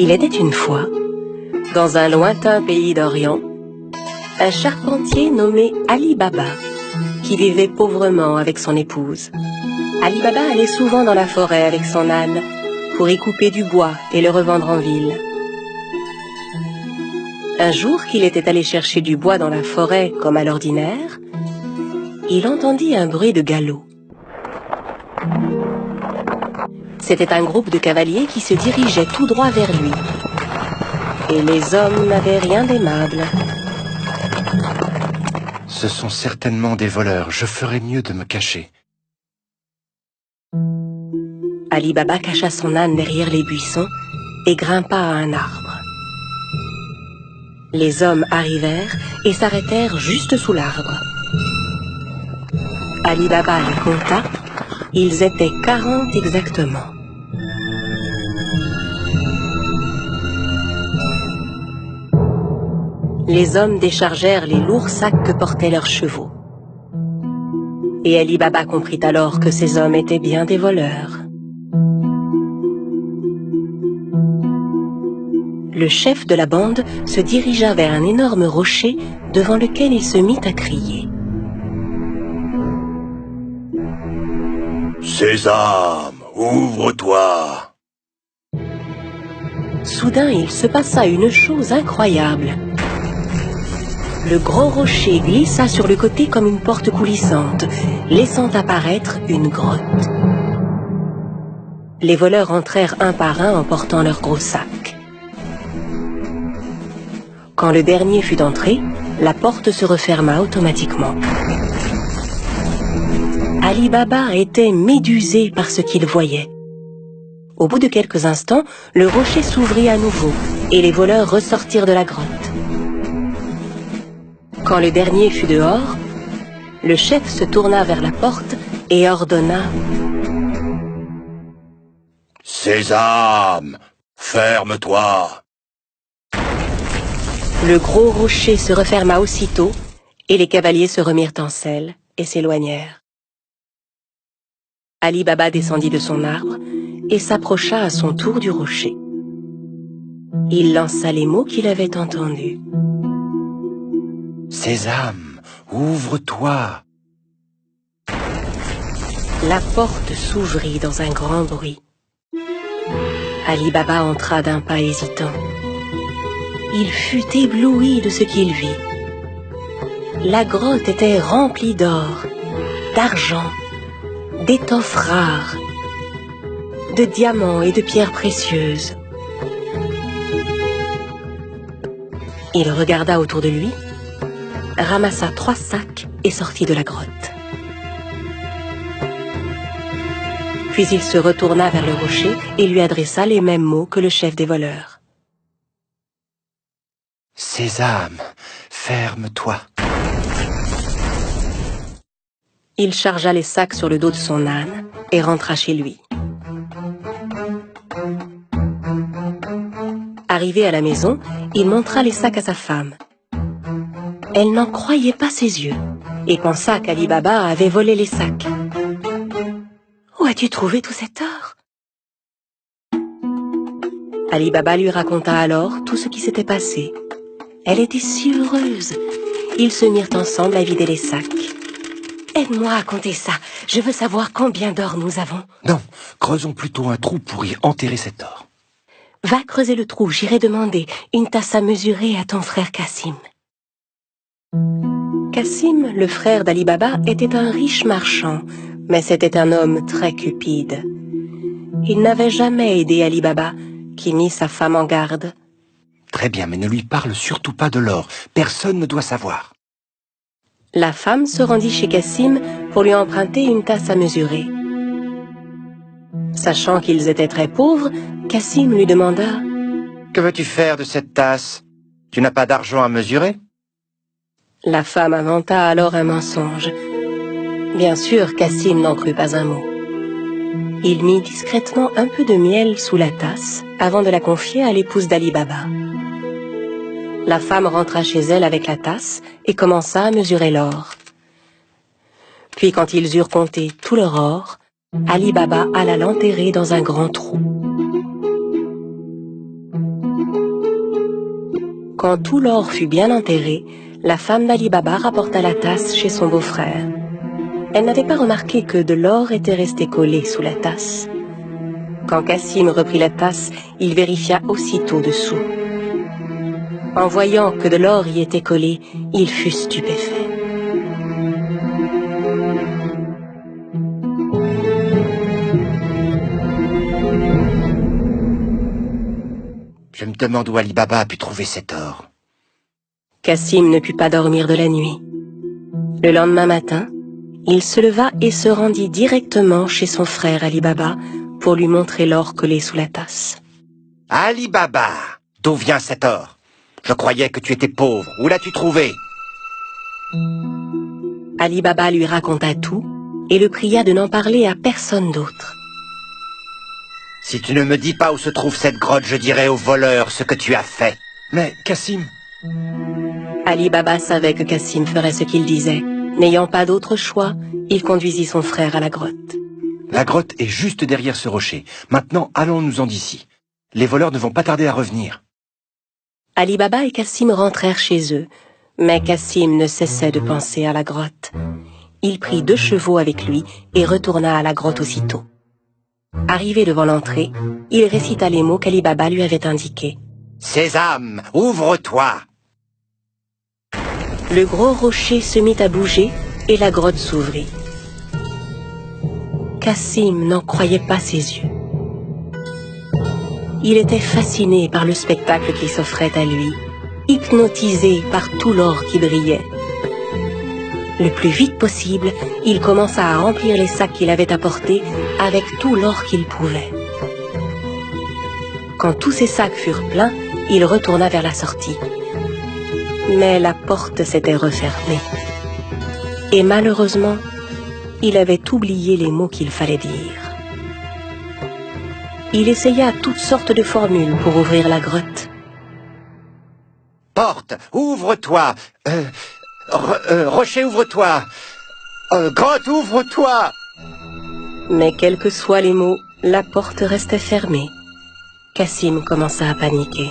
Il était une fois, dans un lointain pays d'Orient, un charpentier nommé Ali Baba, qui vivait pauvrement avec son épouse. Ali Baba allait souvent dans la forêt avec son âne, pour y couper du bois et le revendre en ville. Un jour qu'il était allé chercher du bois dans la forêt comme à l'ordinaire, il entendit un bruit de galop. C'était un groupe de cavaliers qui se dirigeait tout droit vers lui. Et les hommes n'avaient rien d'aimable. Ce sont certainement des voleurs. Je ferais mieux de me cacher. Ali Baba cacha son âne derrière les buissons et grimpa à un arbre. Les hommes arrivèrent et s'arrêtèrent juste sous l'arbre. Ali Baba les compta. Ils étaient 40 exactement. Les hommes déchargèrent les lourds sacs que portaient leurs chevaux. Et Ali Baba comprit alors que ces hommes étaient bien des voleurs. Le chef de la bande se dirigea vers un énorme rocher devant lequel il se mit à crier. Sésame, ouvre-toi! Soudain, il se passa une chose incroyable. Le gros rocher glissa sur le côté comme une porte coulissante, laissant apparaître une grotte. Les voleurs entrèrent un par un en portant leurs gros sacs. Quand le dernier fut entré, la porte se referma automatiquement. Ali Baba était médusé par ce qu'il voyait. Au bout de quelques instants, le rocher s'ouvrit à nouveau et les voleurs ressortirent de la grotte. Quand le dernier fut dehors, le chef se tourna vers la porte et ordonna « Sésame, ferme-toi !» Le gros rocher se referma aussitôt et les cavaliers se remirent en selle et s'éloignèrent. Ali Baba descendit de son arbre et s'approcha à son tour du rocher. Il lança les mots qu'il avait entendus. Sésame, ouvre-toi! La porte s'ouvrit dans un grand bruit. Ali Baba entra d'un pas hésitant. Il fut ébloui de ce qu'il vit. La grotte était remplie d'or, d'argent, d'étoffes rares, de diamants et de pierres précieuses. Il regarda autour de lui, ramassa 3 sacs et sortit de la grotte. Puis il se retourna vers le rocher et lui adressa les mêmes mots que le chef des voleurs. Sésame, ferme-toi! Il chargea les sacs sur le dos de son âne et rentra chez lui. Arrivé à la maison, il montra les sacs à sa femme. Elle n'en croyait pas ses yeux et pensa qu'Ali Baba avait volé les sacs. « Où as-tu trouvé tout cet or ?» Ali Baba lui raconta alors tout ce qui s'était passé. Elle était si heureuse. Ils se mirent ensemble à vider les sacs. « Aide-moi à compter ça. Je veux savoir combien d'or nous avons. » Non, creusons plutôt un trou pour y enterrer cet or. « Va creuser le trou, j'irai demander une tasse à mesurer à ton frère Cassim. » Cassim, le frère d'Ali Baba, était un riche marchand, mais c'était un homme très cupide. Il n'avait jamais aidé Ali Baba, qui mit sa femme en garde. Très bien, mais ne lui parle surtout pas de l'or. Personne ne doit savoir. La femme se rendit chez Cassim pour lui emprunter une tasse à mesurer. Sachant qu'ils étaient très pauvres, Cassim lui demanda « Que veux-tu faire de cette tasse? Tu n'as pas d'argent à mesurer ?» La femme inventa alors un mensonge. Bien sûr, Cassim n'en crut pas un mot. Il mit discrètement un peu de miel sous la tasse avant de la confier à l'épouse d'Ali Baba. La femme rentra chez elle avec la tasse et commença à mesurer l'or. Puis quand ils eurent compté tout leur or, Ali Baba alla l'enterrer dans un grand trou. Quand tout l'or fut bien enterré, la femme d'Ali Baba rapporta la tasse chez son beau-frère. Elle n'avait pas remarqué que de l'or était resté collé sous la tasse. Quand Cassim reprit la tasse, il vérifia aussitôt dessous. En voyant que de l'or y était collé, il fut stupéfait. Je me demande où Ali Baba a pu trouver cet or. Cassim ne put pas dormir de la nuit. Le lendemain matin, il se leva et se rendit directement chez son frère Ali Baba pour lui montrer l'or collé sous la tasse. Ali Baba, d'où vient cet or? Je croyais que tu étais pauvre. Où l'as-tu trouvé? Ali Baba lui raconta tout et le pria de n'en parler à personne d'autre. Si tu ne me dis pas où se trouve cette grotte, je dirai aux voleurs ce que tu as fait. Mais, Cassim... Ali Baba savait que Cassim ferait ce qu'il disait. N'ayant pas d'autre choix, il conduisit son frère à la grotte. La grotte est juste derrière ce rocher. Maintenant, allons-nous-en d'ici. Les voleurs ne vont pas tarder à revenir. Ali Baba et Cassim rentrèrent chez eux, mais Cassim ne cessait de penser à la grotte. Il prit 2 chevaux avec lui et retourna à la grotte aussitôt. Arrivé devant l'entrée, il récita les mots qu'Ali Baba lui avait indiqués. « Sésame, ouvre-toi » Le gros rocher se mit à bouger et la grotte s'ouvrit. Cassim n'en croyait pas ses yeux. Il était fasciné par le spectacle qui s'offrait à lui, hypnotisé par tout l'or qui brillait. Le plus vite possible, il commença à remplir les sacs qu'il avait apportés avec tout l'or qu'il pouvait. Quand tous ces sacs furent pleins, il retourna vers la sortie. Mais la porte s'était refermée. Et malheureusement, il avait oublié les mots qu'il fallait dire. Il essaya toutes sortes de formules pour ouvrir la grotte. « Porte, ouvre-toi Rocher, ouvre-toi Grotte, ouvre-toi » Mais quels que soient les mots, la porte restait fermée. Cassim commença à paniquer.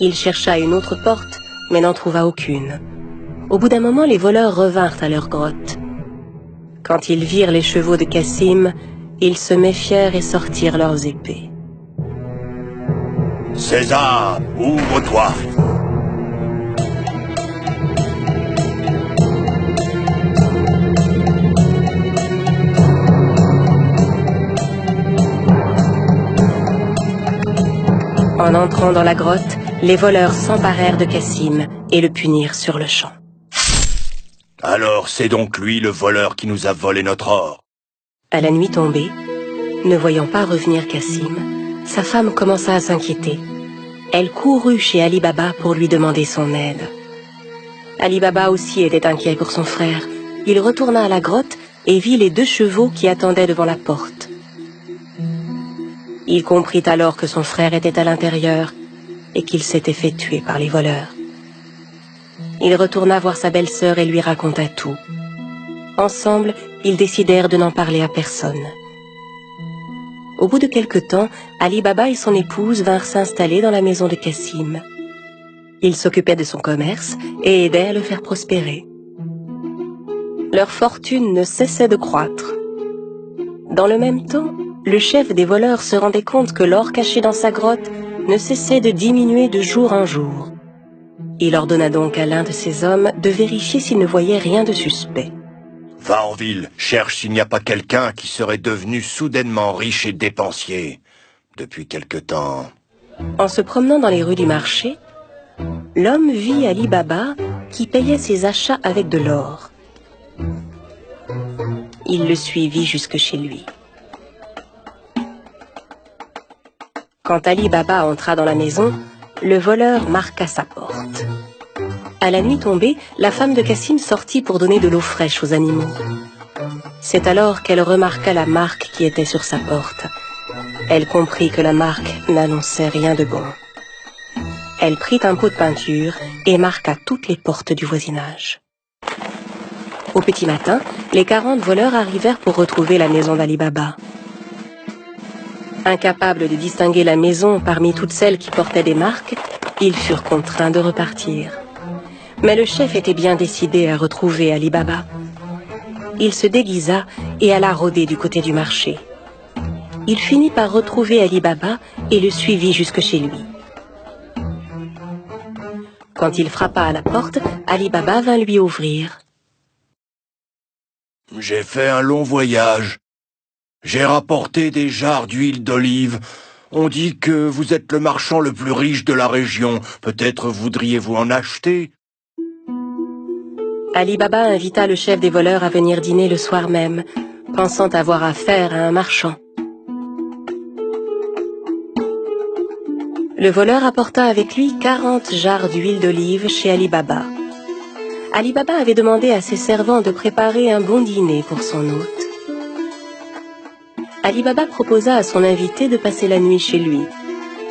Il chercha une autre porte, mais n'en trouva aucune. Au bout d'un moment, les voleurs revinrent à leur grotte. Quand ils virent les chevaux de Cassim, ils se méfièrent et sortirent leurs épées. « Sésame, ouvre-toi » En entrant dans la grotte, les voleurs s'emparèrent de Cassim et le punirent sur le champ. « Alors c'est donc lui le voleur qui nous a volé notre or ?» À la nuit tombée, ne voyant pas revenir Cassim, sa femme commença à s'inquiéter. Elle courut chez Ali Baba pour lui demander son aide. Ali Baba aussi était inquiet pour son frère. Il retourna à la grotte et vit les 2 chevaux qui attendaient devant la porte. Il comprit alors que son frère était à l'intérieur et qu'il s'était fait tuer par les voleurs. Il retourna voir sa belle-sœur et lui raconta tout. Ensemble, ils décidèrent de n'en parler à personne. Au bout de quelque temps, Ali Baba et son épouse vinrent s'installer dans la maison de Cassim. Ils s'occupaient de son commerce et aidaient à le faire prospérer. Leur fortune ne cessait de croître. Dans le même temps, le chef des voleurs se rendait compte que l'or caché dans sa grotte ne cessait de diminuer de jour en jour. Il ordonna donc à l'un de ses hommes de vérifier s'il ne voyait rien de suspect. « Va en ville, cherche s'il n'y a pas quelqu'un qui serait devenu soudainement riche et dépensier. Depuis quelque temps... » En se promenant dans les rues du marché, l'homme vit Ali Baba qui payait ses achats avec de l'or. Il le suivit jusque chez lui. Quand Ali Baba entra dans la maison, le voleur marqua sa porte. À la nuit tombée, la femme de Cassim sortit pour donner de l'eau fraîche aux animaux. C'est alors qu'elle remarqua la marque qui était sur sa porte. Elle comprit que la marque n'annonçait rien de bon. Elle prit un pot de peinture et marqua toutes les portes du voisinage. Au petit matin, les 40 voleurs arrivèrent pour retrouver la maison d'Ali Baba. Incapable de distinguer la maison parmi toutes celles qui portaient des marques, Ils furent contraints de repartir. Mais le chef était bien décidé à retrouver Ali Baba. Il se déguisa et alla rôder du côté du marché. Il finit par retrouver Ali Baba et le suivit jusque chez lui. Quand il frappa à la porte, Ali Baba vint lui ouvrir. « J'ai fait un long voyage. J'ai rapporté des jarres d'huile d'olive. On dit que vous êtes le marchand le plus riche de la région. Peut-être voudriez-vous en acheter ?» Ali Baba invita le chef des voleurs à venir dîner le soir même, pensant avoir affaire à un marchand. Le voleur apporta avec lui 40 jarres d'huile d'olive chez Ali Baba. Ali Baba avait demandé à ses servants de préparer un bon dîner pour son hôte. Ali Baba proposa à son invité de passer la nuit chez lui,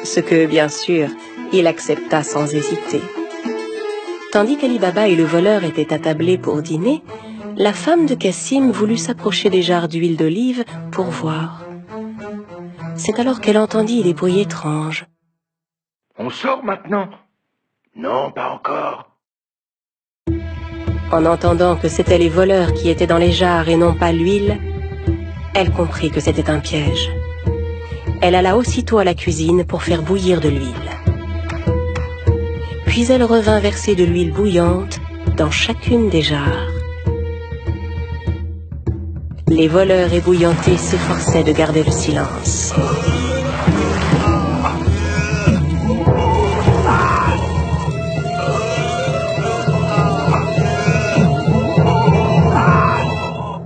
ce que, bien sûr, il accepta sans hésiter. Tandis qu'Ali Baba et le voleur étaient attablés pour dîner, la femme de Cassim voulut s'approcher des jarres d'huile d'olive pour voir. C'est alors qu'elle entendit des bruits étranges. « On sort maintenant ?»« Non, pas encore. » En entendant que c'étaient les voleurs qui étaient dans les jarres et non pas l'huile, elle comprit que c'était un piège. Elle alla aussitôt à la cuisine pour faire bouillir de l'huile. Puis elle revint verser de l'huile bouillante dans chacune des jarres. Les voleurs ébouillantés s'efforçaient de garder le silence.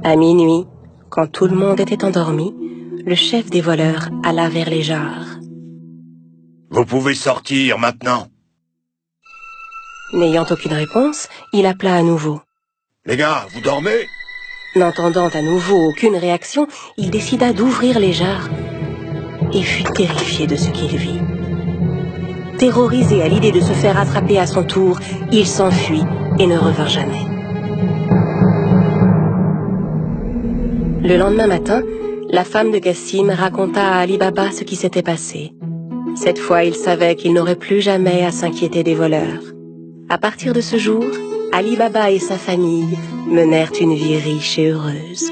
À minuit, quand tout le monde était endormi, le chef des voleurs alla vers les jarres. « Vous pouvez sortir maintenant. » N'ayant aucune réponse, il appela à nouveau. « Les gars, vous dormez ?» N'entendant à nouveau aucune réaction, il décida d'ouvrir les jarres et fut terrifié de ce qu'il vit. Terrorisé à l'idée de se faire attraper à son tour, il s'enfuit et ne revint jamais. Le lendemain matin, la femme de Cassim raconta à Ali Baba ce qui s'était passé. Cette fois, il savait qu'il n'aurait plus jamais à s'inquiéter des voleurs. À partir de ce jour, Ali Baba et sa famille menèrent une vie riche et heureuse.